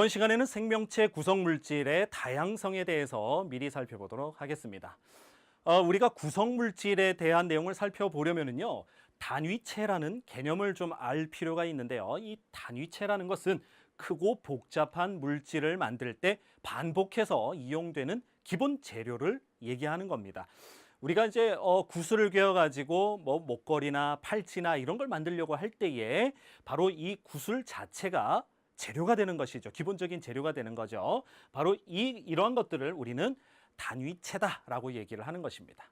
이번 시간에는 생명체 구성 물질의 다양성에 대해서 미리 살펴보도록 하겠습니다. 우리가 구성 물질에 대한 내용을 살펴보려면요, 단위체라는 개념을 좀 알 필요가 있는데요. 이 단위체라는 것은 크고 복잡한 물질을 만들 때 반복해서 이용되는 기본 재료를 얘기하는 겁니다. 우리가 이제 구슬을 괴어 가지고 뭐 목걸이나 팔찌나 이런 걸 만들려고 할 때에 바로 이 구슬 자체가 재료가 되는 것이죠. 기본적인 재료가 되는 거죠. 바로 이러한 것들을 우리는 단위체다라고 얘기를 하는 것입니다.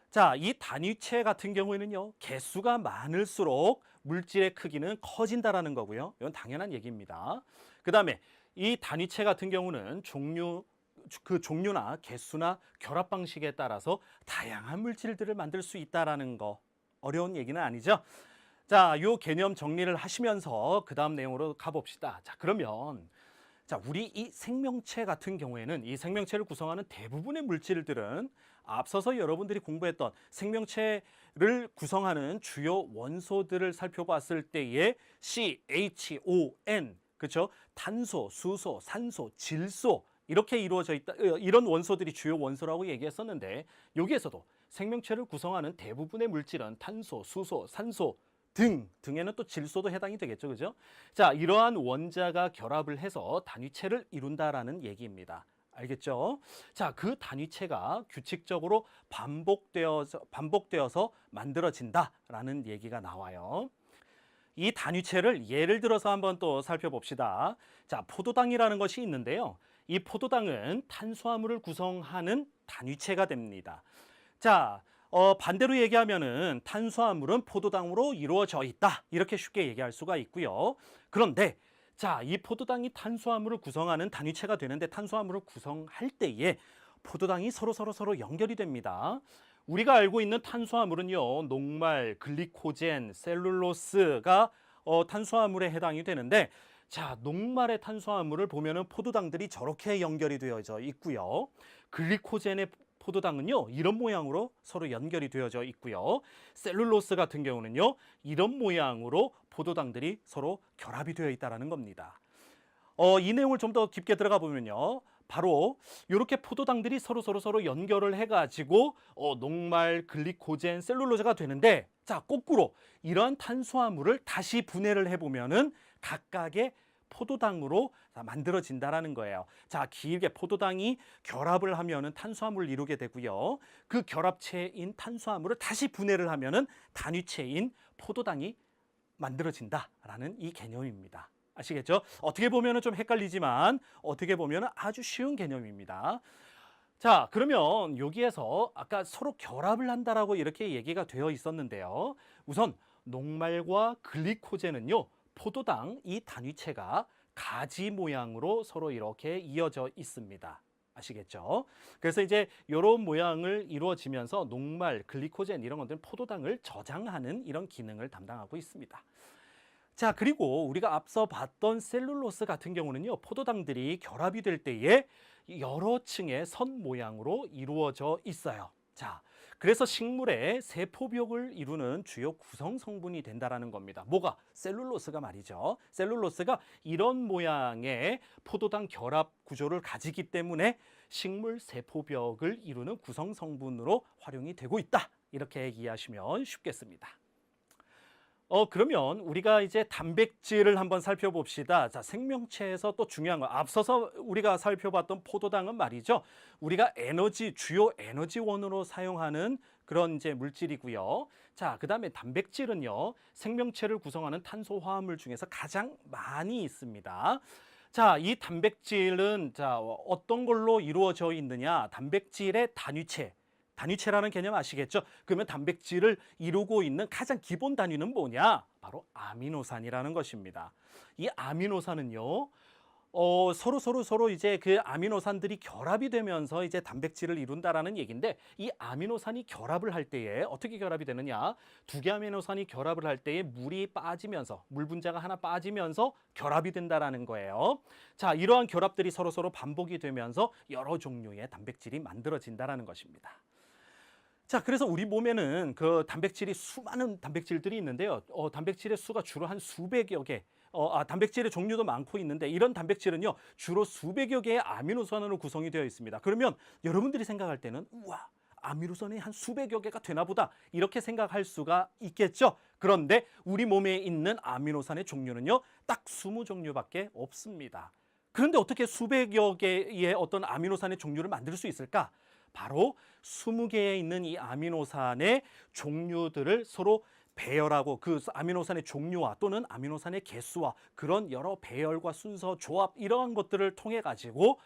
자, 이 단위체 같은 경우에는요, 개수가 많을수록 물질의 크기는 커진다라는 거고요. 이건 당연한 얘기입니다. 그다음에 이 단위체 같은 경우는 종류나 개수나 결합 방식에 따라서 다양한 물질들을 만들 수 있다라는 거, 어려운 얘기는 아니죠. 자, 요 개념 정리를 하시면서 그 다음 내용으로 가봅시다. 자, 그러면 우리 이 생명체 같은 경우에는 이 생명체를 구성하는 대부분의 물질들은 앞서서 여러분들이 공부했던 생명체를 구성하는 주요 원소들을 살펴봤을 때에 CHON, 그렇죠? 탄소, 수소, 산소, 질소 이렇게 이루어져 있다. 이런 원소들이 주요 원소라고 얘기했었는데, 여기에서도 생명체를 구성하는 대부분의 물질은 탄소, 수소, 산소 등에는 또 질소도 해당이 되겠죠. 그죠? 자, 이러한 원자가 결합을 해서 단위체를 이룬다라는 얘기입니다. 알겠죠? 자, 그 단위체가 규칙적으로 반복되어서 만들어진다라는 얘기가 나와요. 이 단위체를 예를 들어서 한번 또 살펴봅시다. 자, 포도당이라는 것이 있는데요. 이 포도당은 탄수화물을 구성하는 단위체가 됩니다. 자, 반대로 얘기하면은 탄수화물은 포도당으로 이루어져 있다, 이렇게 쉽게 얘기할 수가 있고요. 그런데 자, 이 포도당이 탄수화물을 구성하는 단위체가 되는데, 탄수화물을 구성할 때에 포도당이 서로 연결이 됩니다. 우리가 알고 있는 탄수화물은요, 녹말, 글리코젠, 셀룰로스가 탄수화물에 해당이 되는데, 자, 녹말의 탄수화물을 보면은 포도당들이 저렇게 연결이 되어져 있고요. 글리코젠의 포도당은요, 이런 모양으로 서로 연결이 되어져 있고요. 셀룰로스 같은 경우는요, 이런 모양으로 포도당들이 서로 결합이 되어 있다는 겁니다. 이 내용을 좀 더 깊게 들어가 보면요, 바로 이렇게 포도당들이 서로 연결을 해가지고 녹말, 글리코젠, 셀룰로즈가 되는데, 자, 거꾸로 이러한 탄수화물을 다시 분해를 해보면은 각각의 포도당으로 만들어진다라는 거예요. 자, 길게 포도당이 결합을 하면은 탄수화물을 이루게 되고요. 그 결합체인 탄수화물을 다시 분해를 하면은 단위체인 포도당이 만들어진다라는 이 개념입니다. 아시겠죠? 어떻게 보면은 좀 헷갈리지만 어떻게 보면은 아주 쉬운 개념입니다. 자, 그러면 여기에서 아까 서로 결합을 한다라고 이렇게 얘기가 되어 있었는데요. 우선 녹말과 글리코젠은요, 포도당 이 단위체가 가지 모양으로 서로 이렇게 이어져 있습니다. 아시겠죠? 그래서 이제 이런 모양을 이루어지면서 녹말, 글리코젠 이런 것들은 포도당을 저장하는 이런 기능을 담당하고 있습니다. 자, 그리고 우리가 앞서 봤던 셀룰로스 같은 경우는요, 포도당들이 결합이 될 때에 여러 층의 선 모양으로 이루어져 있어요. 자, 그래서 식물의 세포벽을 이루는 주요 구성 성분이 된다라는 겁니다. 뭐가? 셀룰로스가 말이죠. 셀룰로스가 이런 모양의 포도당 결합 구조를 가지기 때문에 식물 세포벽을 이루는 구성 성분으로 활용이 되고 있다, 이렇게 이해하시면 쉽겠습니다. 그러면 우리가 이제 단백질을 한번 살펴봅시다. 자, 생명체에서 또 중요한 거, 앞서서 우리가 살펴봤던 포도당은 말이죠, 우리가 주요 에너지원으로 사용하는 그런 이제 물질이고요. 자, 그다음에 단백질은요, 생명체를 구성하는 탄소화합물 중에서 가장 많이 있습니다. 자, 이 단백질은 자, 어떤 걸로 이루어져 있느냐? 단백질의 단위체라는 개념 아시겠죠? 그러면 단백질을 이루고 있는 가장 기본 단위는 뭐냐? 바로 아미노산이라는 것입니다. 이 아미노산은요, 서로 이제 그 아미노산들이 결합이 되면서 이제 단백질을 이룬다라는 얘기인데, 이 아미노산이 결합을 할 때에 어떻게 결합이 되느냐? 두 개 아미노산이 결합을 할 때에 물이 빠지면서, 물 분자가 하나 빠지면서 결합이 된다라는 거예요. 자, 이러한 결합들이 서로 반복이 되면서 여러 종류의 단백질이 만들어진다라는 것입니다. 자, 그래서 우리 몸에는 그 단백질이 수많은 단백질들이 있는데요. 단백질의 수가 주로 한 수백여 개, 단백질의 종류도 많고 있는데 이런 단백질은요 주로 수백여 개의 아미노산으로 구성이 되어 있습니다. 그러면 여러분들이 생각할 때는 우와, 아미노산이 한 수백여 개가 되나 보다 이렇게 생각할 수가 있겠죠. 그런데 우리 몸에 있는 아미노산의 종류는요 딱 20종류밖에 없습니다. 그런데 어떻게 수백여 개의 어떤 아미노산의 종류를 만들 수 있을까? 바로 20개에 있는 이 아미노산의 종류들을 서로 배열하고 그 아미노산의 종류와 또는 아미노산의 개수와 그런 여러 배열과 순서, 조합 이러한 것들을 통해 가지고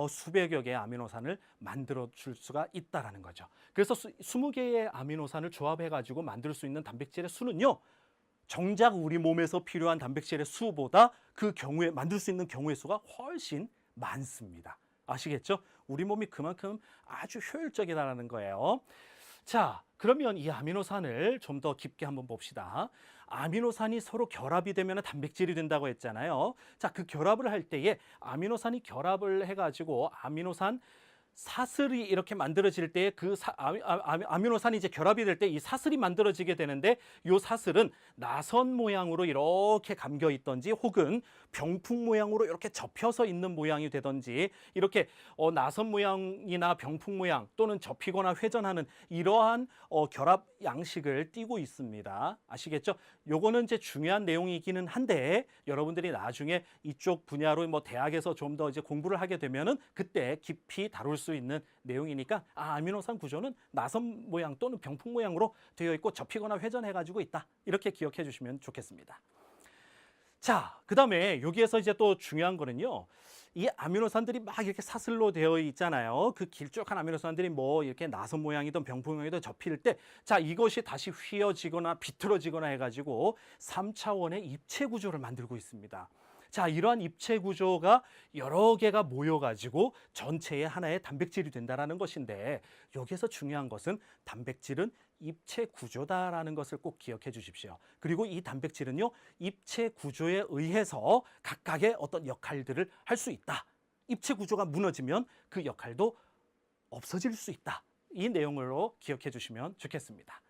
수백여 개의 아미노산을 만들어 줄 수가 있다라는 거죠. 그래서 20개의 아미노산을 조합해 가지고 만들 수 있는 단백질의 수는요. 정작 우리 몸에서 필요한 단백질의 수보다 그 경우에 만들 수 있는 경우의 수가 훨씬 많습니다. 아시겠죠? 우리 몸이 그만큼 아주 효율적이다라는 거예요. 자, 그러면 이 아미노산을 좀 더 깊게 한번 봅시다. 아미노산이 서로 결합이 되면 단백질이 된다고 했잖아요. 자, 그 결합을 할 때에 아미노산이 결합을 해가지고 아미노산 사슬이 이렇게 만들어질 때 그 아미노산이 이제 결합이 될 때 이 사슬이 만들어지게 되는데 이 사슬은 나선 모양으로 이렇게 감겨 있던지 혹은 병풍 모양으로 이렇게 접혀서 있는 모양이 되던지 이렇게 나선 모양이나 병풍 모양 또는 접히거나 회전하는 이러한 결합 양식을 띠고 있습니다. 아시겠죠? 요거는 이제 중요한 내용이기는 한데 여러분들이 나중에 이쪽 분야로 뭐 대학에서 좀 더 이제 공부를 하게 되면은 그때 깊이 다룰 수 있는 내용이니까 아미노산 구조는 나선 모양 또는 병풍 모양으로 되어 있고 접히거나 회전해 가지고 있다. 이렇게 기억해 주시면 좋겠습니다. 자, 그다음에 여기에서 이제 또 중요한 거는요. 이 아미노산들이 막 이렇게 사슬로 되어 있잖아요. 그 길쭉한 아미노산들이 뭐 이렇게 나선 모양이든 병풍 모양이든 접힐 때 자, 이것이 다시 휘어지거나 비틀어지거나 해 가지고 3차원의 입체 구조를 만들고 있습니다. 자, 이러한 입체 구조가 여러 개가 모여가지고 전체의 하나의 단백질이 된다는 것인데 여기서 중요한 것은 단백질은 입체 구조다라는 것을 꼭 기억해 주십시오. 그리고 이 단백질은요, 입체 구조에 의해서 각각의 어떤 역할들을 할 수 있다. 입체 구조가 무너지면 그 역할도 없어질 수 있다. 이 내용으로 기억해 주시면 좋겠습니다.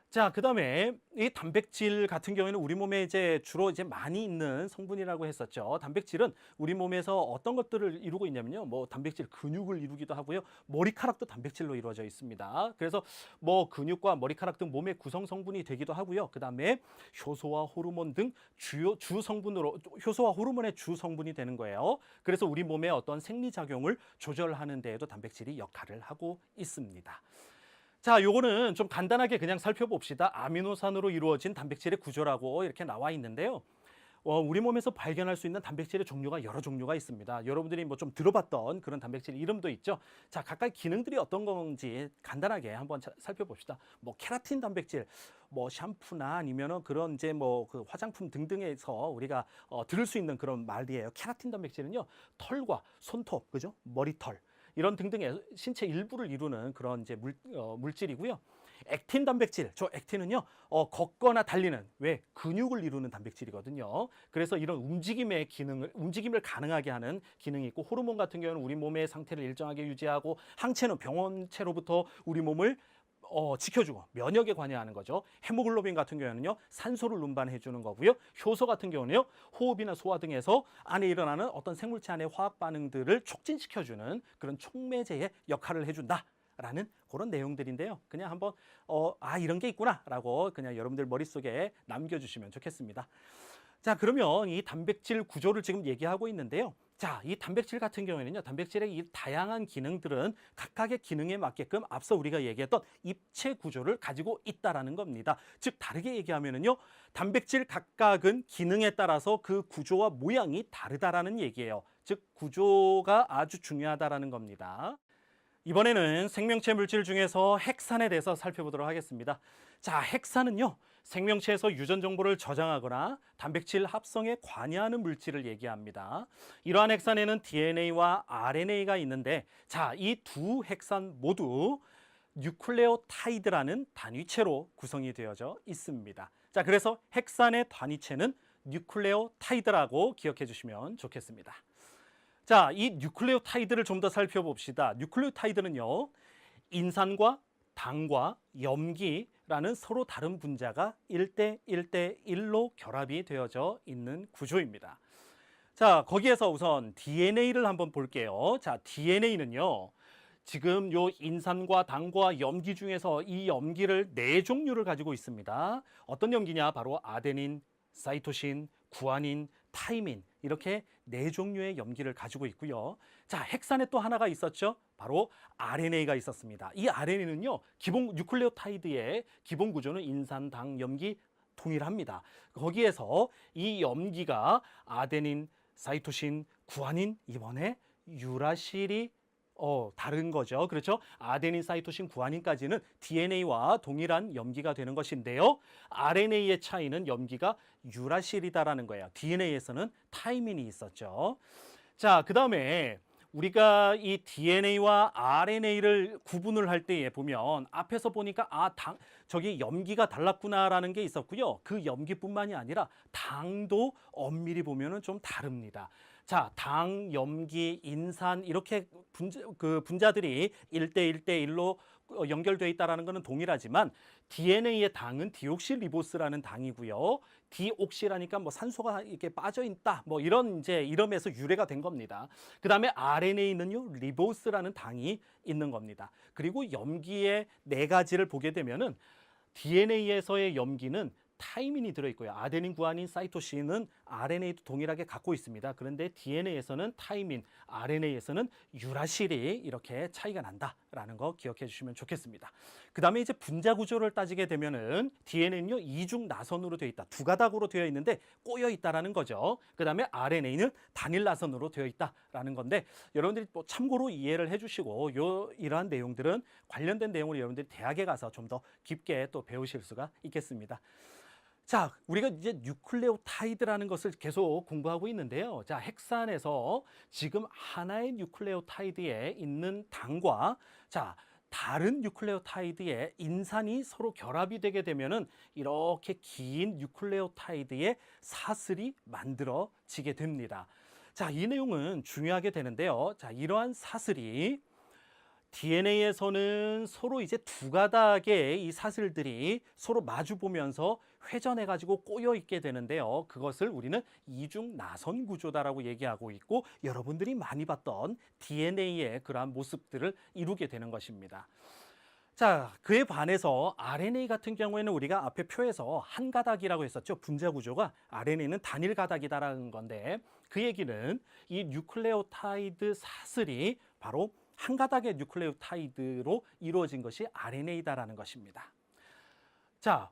자, 그다음에 이 단백질 같은 경우에는 우리 몸에 이제 주로 이제 많이 있는 성분이라고 했었죠. 단백질은 우리 몸에서 어떤 것들을 이루고 있냐면요. 뭐 단백질 근육을 이루기도 하고요. 머리카락도 단백질로 이루어져 있습니다. 그래서 뭐 근육과 머리카락 등 몸의 구성 성분이 되기도 하고요. 그다음에 효소와 호르몬 등 주요 주 성분으로 효소와 호르몬의 주 성분이 되는 거예요. 그래서 우리 몸의 어떤 생리 작용을 조절하는 데에도 단백질이 역할을 하고 있습니다. 자, 요거는 좀 간단하게 그냥 살펴봅시다. 아미노산으로 이루어진 단백질의 구조라고 이렇게 나와 있는데요. 우리 몸에서 발견할 수 있는 단백질의 종류가 여러 종류가 있습니다. 여러분들이 뭐 좀 들어봤던 그런 단백질 이름도 있죠. 자, 각각 기능들이 어떤 건지 간단하게 한번 살펴봅시다. 뭐 케라틴 단백질, 뭐 샴푸나 아니면은 그런 이제 뭐 그 화장품 등등에서 우리가 들을 수 있는 그런 말이에요. 케라틴 단백질은요, 털과 손톱, 그죠? 머리털. 이런 등등의 신체 일부를 이루는 그런 이제 물질이고요. 액틴 단백질, 저 액틴은요, 걷거나 달리는 왜 근육을 이루는 단백질이거든요. 그래서 이런 움직임을 가능하게 하는 기능이 있고, 호르몬 같은 경우는 우리 몸의 상태를 일정하게 유지하고, 항체는 병원체로부터 우리 몸을 지켜주고 면역에 관여하는 거죠. 헤모글로빈 같은 경우에는요, 산소를 운반해 주는 거고요. 효소 같은 경우는요, 호흡이나 소화 등에서 안에 일어나는 어떤 생물체 안의 화학 반응들을 촉진시켜 주는 그런 촉매제의 역할을 해준다. 라는 그런 내용들인데요. 그냥 한번 이런 게 있구나라고 그냥 여러분들 머릿속에 남겨주시면 좋겠습니다. 자, 그러면 이 단백질 구조를 지금 얘기하고 있는데요. 자, 이 단백질 같은 경우에는요, 단백질의 이 다양한 기능들은 각각의 기능에 맞게끔 앞서 우리가 얘기했던 입체 구조를 가지고 있다라는 겁니다. 즉, 다르게 얘기하면은요, 단백질 각각은 기능에 따라서 그 구조와 모양이 다르다라는 얘기예요. 즉, 구조가 아주 중요하다라는 겁니다. 이번에는 생명체 물질 중에서 핵산에 대해서 살펴보도록 하겠습니다. 자, 핵산은요, 생명체에서 유전 정보를 저장하거나 단백질 합성에 관여하는 물질을 얘기합니다. 이러한 핵산에는 DNA와 RNA가 있는데, 자, 이 두 핵산 모두 뉴클레오타이드라는 단위체로 구성이 되어져 있습니다. 자, 그래서 핵산의 단위체는 뉴클레오타이드라고 기억해 주시면 좋겠습니다. 자, 이 뉴클레오타이드를 좀 더 살펴봅시다. 뉴클레오타이드는요, 인산과 당과 염기, 라는 서로 다른 분자가 1대 1대 1로 결합이 되어져 있는 구조입니다. 자, 거기에서 우선 DNA를 한번 볼게요. 자, DNA는요. 지금 요 인산과 당과 염기 중에서 이 염기를 4종류를 가지고 있습니다. 어떤 염기냐? 바로 아데닌, 사이토신, 구아닌, 타이민 이렇게 4종류의 염기를 가지고 있고요. 자, 헥산에 또 하나가 있었죠. 바로 RNA가 있었습니다. 이 RNA는요. 기본 뉴클레오타이드의 기본 구조는 인산, 당, 염기 동일합니다. 거기에서 이 염기가 아데닌, 사이토신, 구아닌 이번에 유라실이 다른 거죠. 그렇죠? 아데닌, 사이토신, 구아닌까지는 DNA와 동일한 염기가 되는 것인데요. RNA의 차이는 염기가 유라실이다라는 거예요. DNA에서는 타이민이 있었죠. 자, 그 다음에 우리가 이 DNA와 RNA를 구분을 할 때에 보면 앞에서 보니까 저기 염기가 달랐구나라는 게 있었고요. 그 염기뿐만이 아니라 당도 엄밀히 보면은 좀 다릅니다. 자, 당, 염기, 인산 이렇게 분자들이 1대 1로 연결되어 있다는 것은 동일하지만 DNA의 당은 디옥시리보스라는 당이고요. 디옥시라니까 뭐 산소가 이렇게 빠져 있다. 뭐 이런 이제 이름에서 유래가 된 겁니다. 그다음에 RNA는요. 리보스라는 당이 있는 겁니다. 그리고 염기의 4가지를 보게 되면은 DNA에서의 염기는 타이민이 들어있고요. 아데닌, 구아닌, 사이토신은 RNA도 동일하게 갖고 있습니다. 그런데 DNA에서는 타이민, RNA에서는 유라실이 이렇게 차이가 난다라는 거 기억해 주시면 좋겠습니다. 그 다음에 이제 분자 구조를 따지게 되면은 DNA는요, 이중 나선으로 되어 있다. 2가닥으로 되어 있는데 꼬여 있다라는 거죠. 그 다음에 RNA는 단일 나선으로 되어 있다라는 건데 여러분들이 또 참고로 이해를 해주시고 이러한 내용들은 관련된 내용을 여러분들이 대학에 가서 좀 더 깊게 또 배우실 수가 있겠습니다. 자, 우리가 이제 뉴클레오타이드라는 것을 계속 공부하고 있는데요. 자, 헥산에서 지금 하나의 뉴클레오타이드에 있는 당과 다른 뉴클레오타이드의 인산이 서로 결합이 되게 되면은 이렇게 긴 뉴클레오타이드의 사슬이 만들어지게 됩니다. 자, 이 내용은 중요하게 되는데요. 자, 이러한 사슬이 DNA에서는 서로 이제 2가닥의 이 사슬들이 서로 마주 보면서 회전해 가지고 꼬여 있게 되는데요. 그것을 우리는 이중 나선 구조다라고 얘기하고 있고 여러분들이 많이 봤던 DNA의 그러한 모습들을 이루게 되는 것입니다. 자, 그에 반해서 RNA 같은 경우에는 우리가 앞에 표에서 한 가닥이라고 했었죠. 분자 구조가 RNA는 단일 가닥이다라는 건데 그 얘기는 이 뉴클레오타이드 사슬이 바로 한 가닥의 뉴클레오타이드로 이루어진 것이 RNA다라는 것입니다. 자,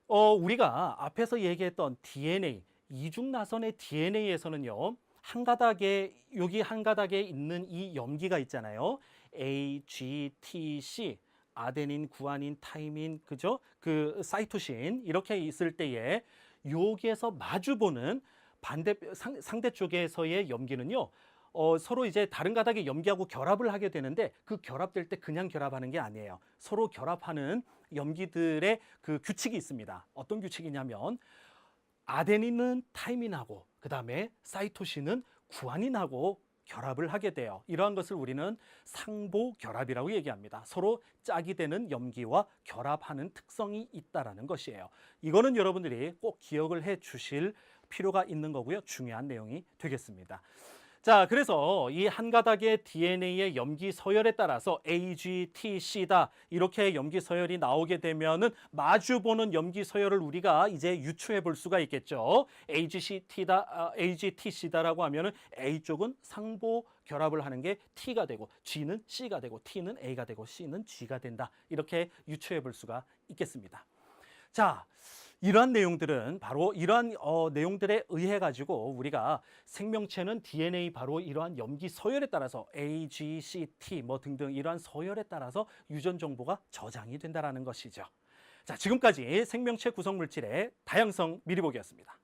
우리가 앞에서 얘기했던 DNA, 이중나선의 DNA에서는요, 여기 한 가닥에 있는 이 염기가 있잖아요. A, G, T, C, 아데닌, 구아닌, 타이민, 그죠? 그 사이토신 이렇게 있을 때에 여기에서 마주보는 상대 쪽에서의 염기는요. 서로 이제 다른 가닥의 염기하고 결합을 하게 되는데 그 결합될 때 그냥 결합하는 게 아니에요. 서로 결합하는 염기들의 그 규칙이 있습니다. 어떤 규칙이냐면 아데닌은 타이민하고 그 다음에 사이토신은 구아닌하고 결합을 하게 돼요. 이러한 것을 우리는 상보 결합이라고 얘기합니다. 서로 짝이 되는 염기와 결합하는 특성이 있다라는 것이에요. 이거는 여러분들이 꼭 기억을 해 주실 필요가 있는 거고요. 중요한 내용이 되겠습니다. 자, 그래서 이 한 가닥의 DNA의 염기 서열에 따라서 A, G, T, C다 이렇게 염기 서열이 나오게 되면은 마주 보는 염기 서열을 우리가 이제 유추해 볼 수가 있겠죠. AGCT다, AGTC다라고 하면은 A 쪽은 상보 결합을 하는 게 T가 되고 G는 C가 되고 T는 A가 되고 C는 G가 된다. 이렇게 유추해 볼 수가 있겠습니다. 자, 이러한 내용들은 바로 이러한 내용들에 의해 가지고 우리가 생명체는 DNA 바로 이러한 염기 서열에 따라서 A, G, C, T 뭐 등등 이러한 서열에 따라서 유전 정보가 저장이 된다라는 것이죠. 자, 지금까지 생명체 구성 물질의 다양성 미리 보기였습니다.